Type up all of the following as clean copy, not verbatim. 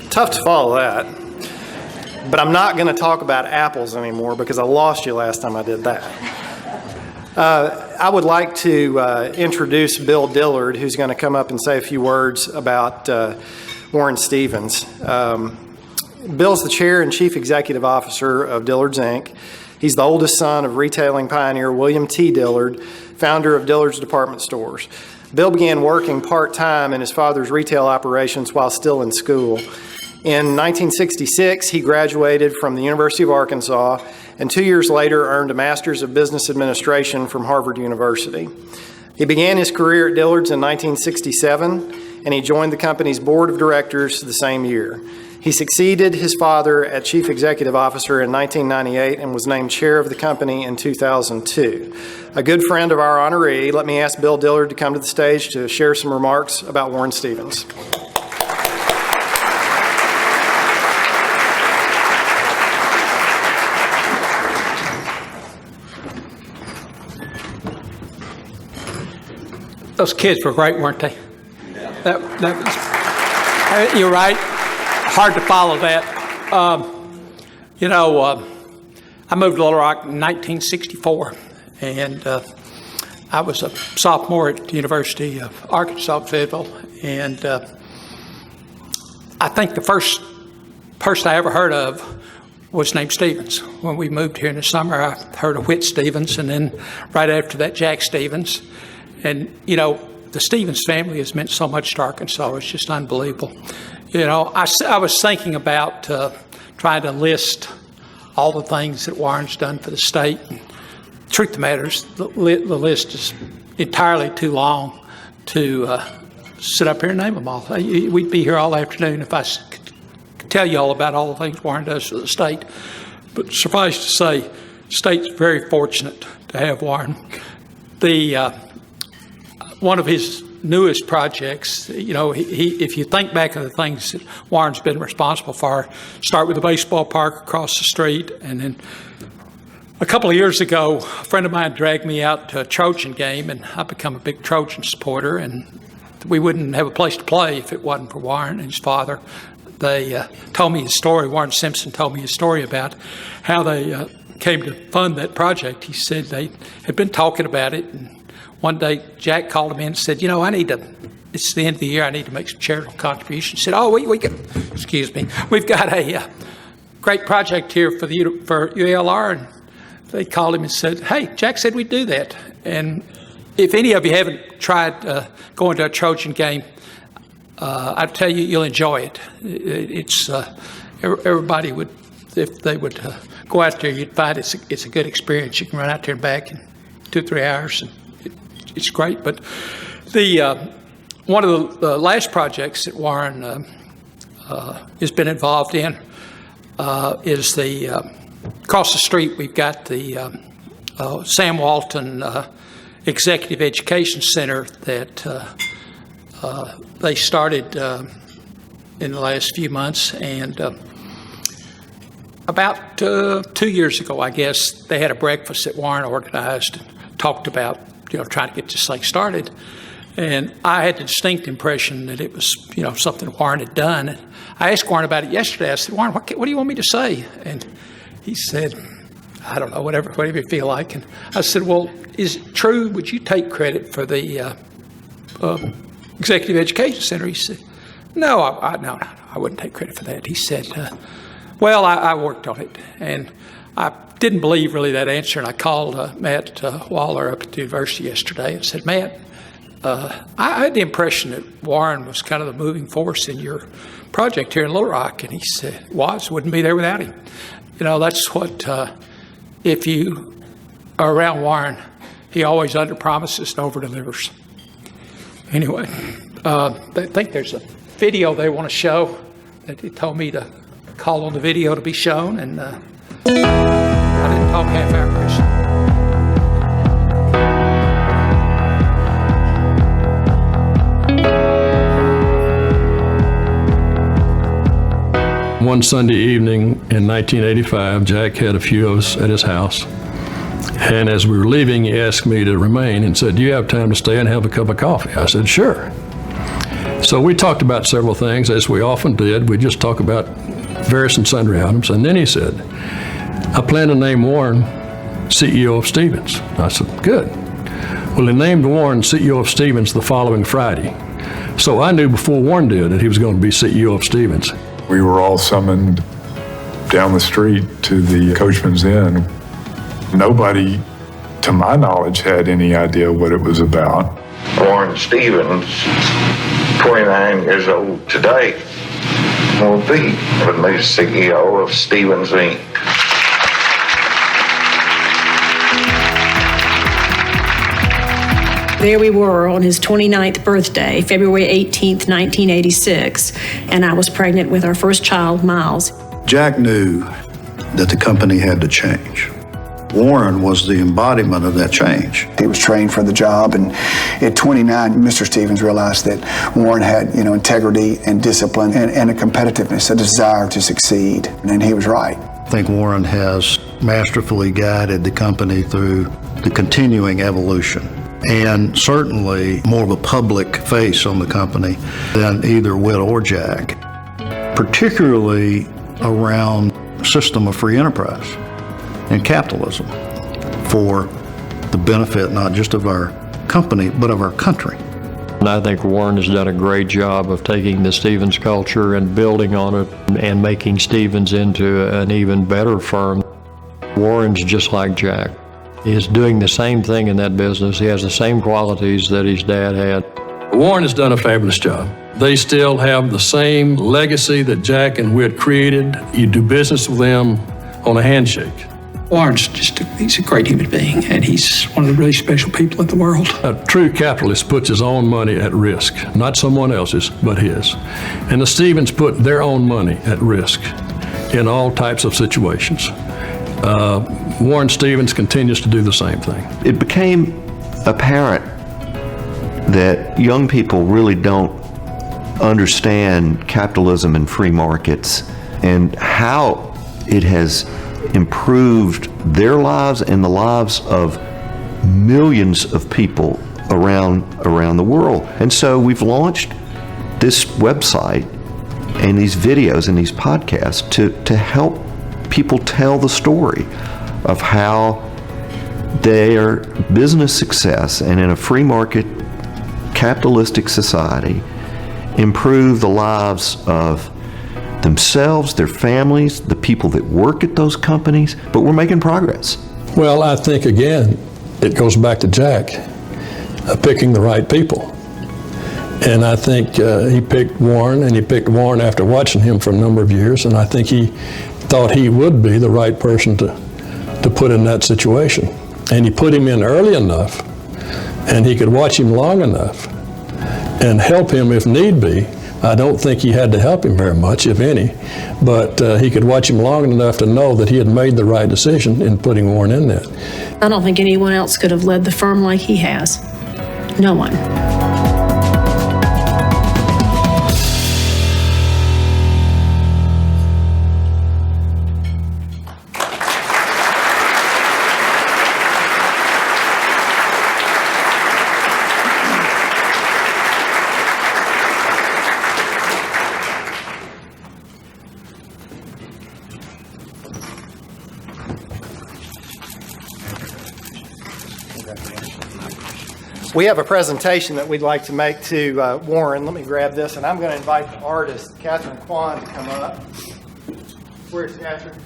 Tough to follow that. But I'm not going to talk about apples anymore because I lost you last time I did that. I would like to introduce Bill Dillard, who's going to come up and say a few words about Warren Stevens. Bill's the chair and chief executive officer of Dillard's, Inc. He's the oldest son of retailing pioneer William T. Dillard, founder of Dillard's Department Stores. Bill began working part-time in his father's retail operations while still in school. In 1966, he graduated from the University of Arkansas, and 2 years later earned a Master's of Business Administration from Harvard University. He began his career at Dillard's in 1967, and he joined the company's board of directors the same year. He succeeded his father at Chief Executive Officer in 1998 and was named chair of the company in 2002. A good friend of our honoree, let me ask Bill Dillard to come to the stage to share some remarks about Warren Stevens. Those kids were great, weren't they? That was, you're right. Hard to follow that. I moved to Little Rock in 1964, and I was a sophomore at the University of Arkansas, Fayetteville, and I think the first person I ever heard of was named Stevens. When we moved here in the summer, I heard of Whit Stevens, and then right after that, Jack Stevens. And, the Stevens family has meant so much to Arkansas. It's just unbelievable. I was thinking about trying to list all the things that Warren's done for the state. And the truth of the matter is, the list is entirely too long to sit up here and name them all. We'd be here all afternoon if I could tell you all about all the things Warren does for the state. But suffice to say, the state's very fortunate to have Warren. One of his newest projects, if you think back of the things that Warren's been responsible for, start with the baseball park across the street, and then a couple of years ago, a friend of mine dragged me out to a Trojan game, and I've become a big Trojan supporter, and we wouldn't have a place to play if it wasn't for Warren and his father. They told me his story. Warren Simpson told me his story about how they came to fund that project. He said they had been talking about it, and one day, Jack called him in and said, it's the end of the year, I need to make some charitable contributions. He said, we've got a great project here for ULR. And they called him and said, hey, Jack said we'd do that. And if any of you haven't tried going to a Trojan game, I'd tell you, you'll enjoy it. It's everybody would, if they would go out there, you'd find it's a good experience. You can run out there and back in 2 or 3 hours. And it's great, but one of the last projects that Warren has been involved in is across the street. We've got the Sam Walton Executive Education Center that they started in the last few months, and about 2 years ago, I guess, they had a breakfast that Warren organized and talked about trying to get this thing started. And I had the distinct impression that it was, something Warren had done. And I asked Warren about it yesterday. I said, Warren, what do you want me to say? And he said, I don't know, whatever you feel like. And I said, well, is it true? Would you take credit for the Executive Education Center? He said, no, I wouldn't take credit for that. He said, well, I worked on it. And I didn't believe really that answer, and I called Matt Waller up at the university yesterday and said, Matt, I had the impression that Warren was kind of the moving force in your project here in Little Rock, and he said, wouldn't be there without him. That's what, if you are around Warren, he always under-promises and over-delivers. Anyway, I think there's a video they want to show that they told me to call on the video to be shown, and I didn't talk half hour, Chris. One Sunday evening in 1985, Jack had a few of us at his house. And as we were leaving, he asked me to remain and said, do you have time to stay and have a cup of coffee? I said, sure. So we talked about several things, as we often did. We just talk about various and sundry items. And then he said, I plan to name Warren CEO of Stevens. I said, good. Well, he named Warren CEO of Stevens the following Friday. So I knew before Warren did that he was going to be CEO of Stevens. We were all summoned down the street to the Coachman's Inn. Nobody, to my knowledge, had any idea what it was about. Warren Stevens, 29 years old today, will be the new CEO of Stevens Inc. There we were on his 29th birthday, February 18th, 1986, and I was pregnant with our first child, Miles. Jack knew that the company had to change. Warren was the embodiment of that change. He was trained for the job, and at 29, Mr. Stevens realized that Warren had, integrity and discipline and a competitiveness, a desire to succeed, and he was right. I think Warren has masterfully guided the company through the continuing evolution, and certainly more of a public face on the company than either Whit or Jack, particularly around a system of free enterprise and capitalism for the benefit not just of our company, but of our country. And I think Warren has done a great job of taking the Stevens culture and building on it and making Stevens into an even better firm. Warren's just like Jack. He is doing the same thing in that business. He has the same qualities that his dad had. Warren has done a fabulous job. They still have the same legacy that Jack and Whit created. You do business with them on a handshake. Warren's he's a great human being, and he's one of the really special people in the world. A true capitalist puts his own money at risk, not someone else's, but his. And the Stevens put their own money at risk in all types of situations. Warren Stevens continues to do the same thing. It became apparent that young people really don't understand capitalism and free markets and how it has improved their lives and the lives of millions of people around the world. And so we've launched this website and these videos and these podcasts to help people tell the story of how their business success and in a free market capitalistic society improve the lives of themselves, their families, the people that work at those companies, but we're making progress. Well, I think, again, it goes back to Jack, picking the right people. And I think he picked Warren, and he picked Warren after watching him for a number of years, and I think he thought he would be the right person to put in that situation. And he put him in early enough, and he could watch him long enough and help him if need be. I don't think he had to help him very much, if any, but he could watch him long enough to know that he had made the right decision in putting Warren in there. I don't think anyone else could have led the firm like he has. No one. We have a presentation that we'd like to make to Warren. Let me grab this, and I'm going to invite the artist, Catherine Kwan, to come up. Where's Catherine?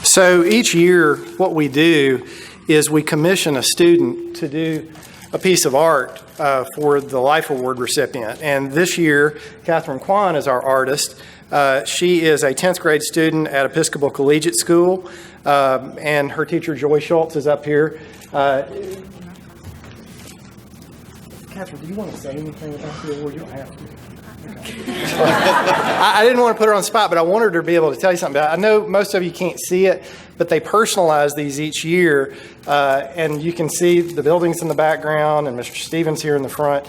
So each year, what we do is we commission a student to do a piece of art for the Life Award recipient. And this year, Catherine Kwan is our artist. She is a 10th grade student at Episcopal Collegiate School, and her teacher, Joy Schultz, is up here. Catherine, do you want to say anything about the award? You don't have to. I didn't want to put her on the spot, but I wanted her to be able to tell you something about it. I know most of you can't see it, but they personalize these each year, and you can see the buildings in the background and Mr. Stevens here in the front.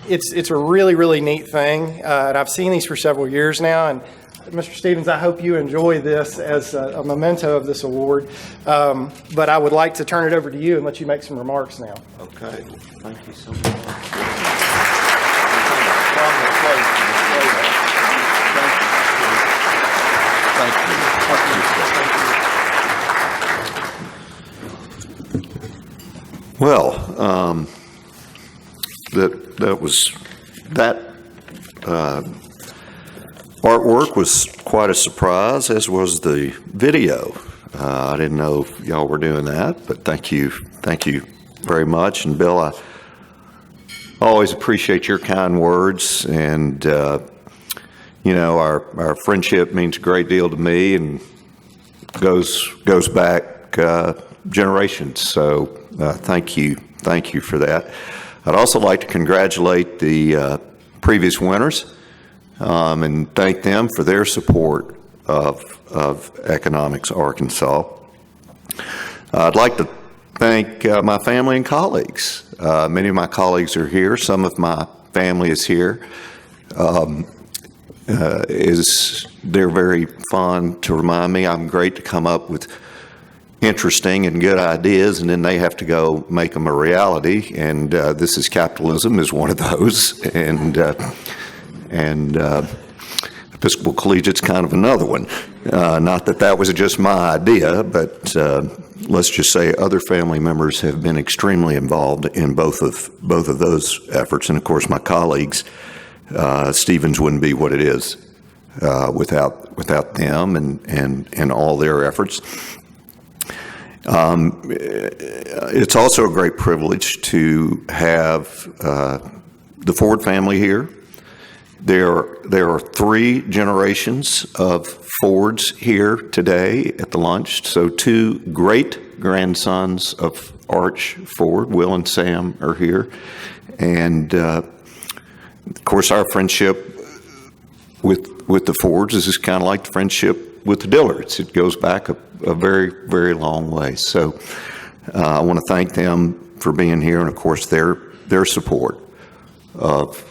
It's a really, really neat thing, and I've seen these for several years now. And Mr. Stevens, I hope you enjoy this as a memento of this award. But I would like to turn it over to you and let you make some remarks now. Okay. Thank you so much. Well, that artwork was quite a surprise, as was the video. I didn't know if y'all were doing that, but thank you very much. And Bill, I always appreciate your kind words, and our friendship means a great deal to me and goes back generations. So thank you for that. I'd also like to congratulate the previous winners and thank them for their support of Economics Arkansas. I'd like to thank my family and colleagues. Many of my colleagues are here. Some of my family is here. They're very fond to remind me I'm great to come up with interesting and good ideas, and then they have to go make them a reality. And This is Capitalism is one of those, and Episcopal Collegiate's kind of another one. Not that was just my idea, but let's just say other family members have been extremely involved in both of those efforts. And of course, my colleagues, Stevens wouldn't be what it is without them and all their efforts. It's also a great privilege to have the Ford family here. There are 3 generations of Fords here today at the lunch. So 2 great-grandsons of Arch Ford, Will and Sam, are here. And, of course, our friendship with the Fords is just kind of like the friendship with the Dillards. It goes back a very, very long way. So I want to thank them for being here and, of course, their support of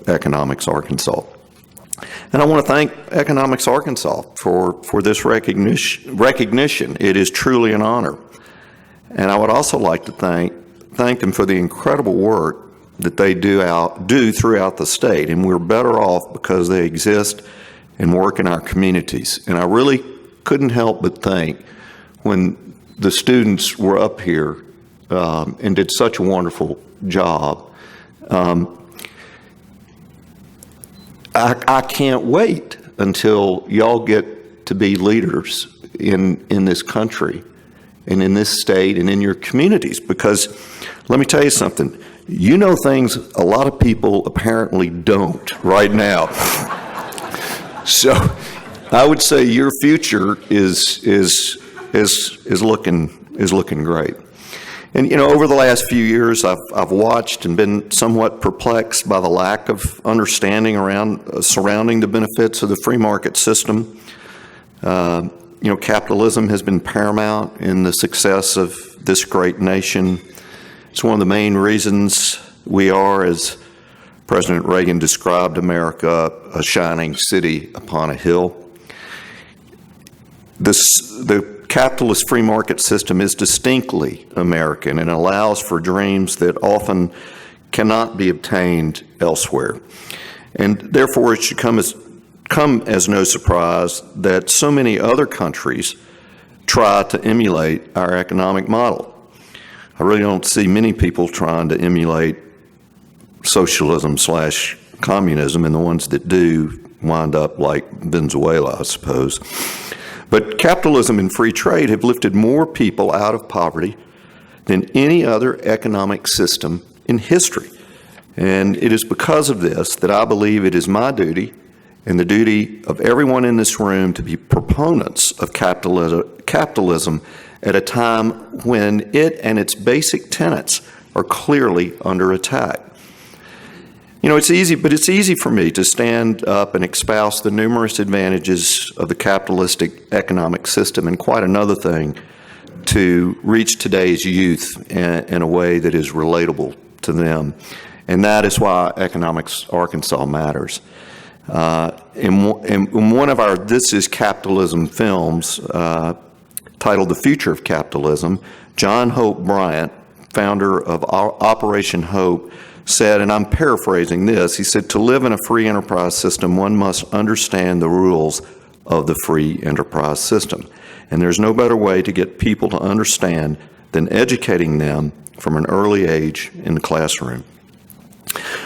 Economics Arkansas. And I want to thank Economics Arkansas for this recognition. It is truly an honor. And I would also like to thank them for the incredible work that they do throughout the state. And we're better off because they exist and work in our communities. And I really couldn't help but think when the students were up here and did such a wonderful job. I can't wait until y'all get to be leaders in this country and in this state and in your communities, because let me tell you something, you know things a lot of people apparently don't right now. So I would say your future is looking great. And, over the last few years, I've watched and been somewhat perplexed by the lack of understanding surrounding the benefits of the free market system. Capitalism has been paramount in the success of this great nation. It's one of the main reasons we are, as President Reagan described America, a shining city upon a hill. The capitalist free market system is distinctly American and allows for dreams that often cannot be obtained elsewhere. And therefore, it should come as no surprise that so many other countries try to emulate our economic model. I really don't see many people trying to emulate socialism/communism, and the ones that do wind up like Venezuela, I suppose. But capitalism and free trade have lifted more people out of poverty than any other economic system in history. And it is because of this that I believe it is my duty and the duty of everyone in this room to be proponents of capitalism at a time when it and its basic tenets are clearly under attack. You know, it's easy for me to stand up and espouse the numerous advantages of the capitalistic economic system, and quite another thing to reach today's youth in a way that is relatable to them. And that is why Economics Arkansas matters. In one of our This Is Capitalism films, titled The Future of Capitalism, John Hope Bryant, founder of Operation Hope, said, and I'm paraphrasing this, he said, "To live in a free enterprise system, one must understand the rules of the free enterprise system. And there's no better way to get people to understand than educating them from an early age in the classroom."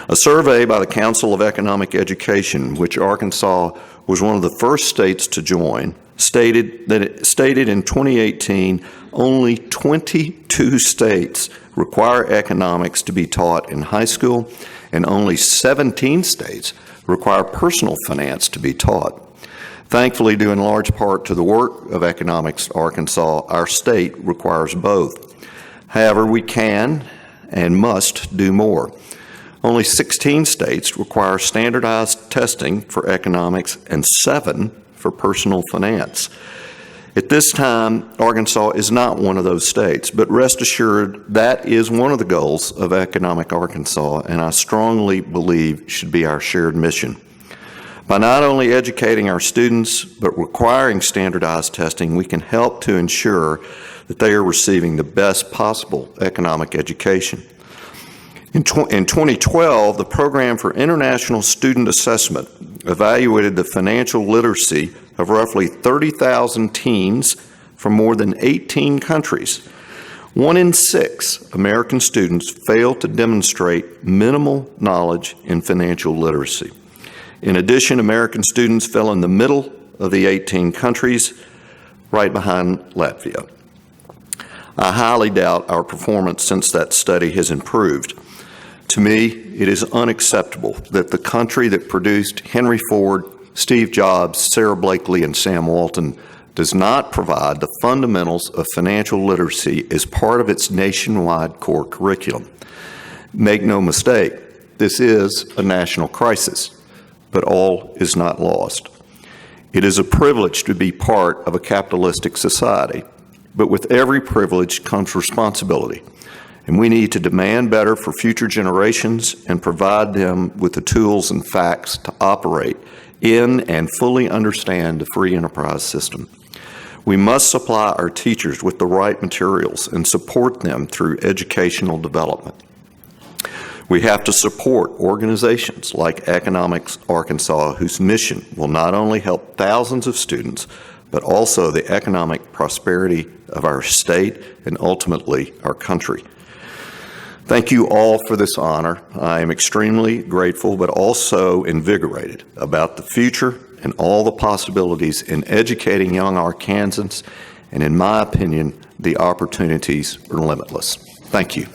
A survey by the Council of Economic Education, which Arkansas was one of the first states to join, stated in 2018 only 22 states require economics to be taught in high school, and only 17 states require personal finance to be taught. Thankfully, due in large part to the work of Economics Arkansas, our state requires both. However, we can and must do more. Only 16 states require standardized testing for economics and 7 for personal finance. At this time, Arkansas is not one of those states, but rest assured that is one of the goals of Economic Arkansas, and I strongly believe should be our shared mission. By not only educating our students, but requiring standardized testing, we can help to ensure that they are receiving the best possible economic education. In 2012, the Program for International Student Assessment evaluated the financial literacy of roughly 30,000 teens from more than 18 countries. 1 in 6 American students failed to demonstrate minimal knowledge in financial literacy. In addition, American students fell in the middle of the 18 countries, right behind Latvia. I highly doubt our performance since that study has improved. To me, it is unacceptable that the country that produced Henry Ford, Steve Jobs, Sarah Blakely, and Sam Walton does not provide the fundamentals of financial literacy as part of its nationwide core curriculum. Make no mistake, this is a national crisis, but all is not lost. It is a privilege to be part of a capitalistic society, but with every privilege comes responsibility. And we need to demand better for future generations and provide them with the tools and facts to operate in and fully understand the free enterprise system. We must supply our teachers with the right materials and support them through educational development. We have to support organizations like Economics Arkansas, whose mission will not only help thousands of students, but also the economic prosperity of our state and ultimately our country. Thank you all for this honor. I am extremely grateful, but also invigorated about the future and all the possibilities in educating young Arkansans, and in my opinion, the opportunities are limitless. Thank you.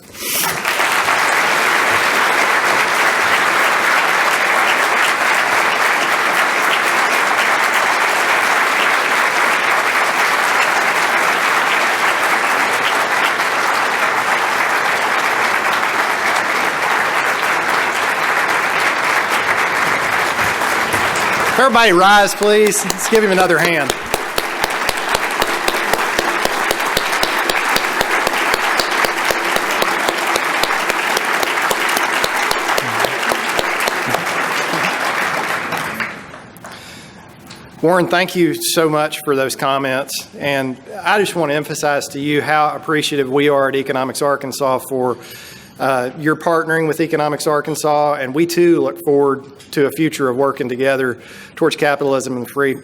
Everybody rise, please. Let's give him another hand. Warren, thank you so much for those comments. And I just want to emphasize to you how appreciative we are at Economics Arkansas for your partnering with Economics Arkansas, and we too look forward to a future of working together towards capitalism and free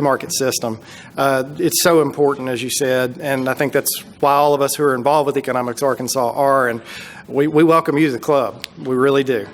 market system. It's so important, as you said, and I think that's why all of us who are involved with Economics Arkansas are, and we welcome you to the club. We really do.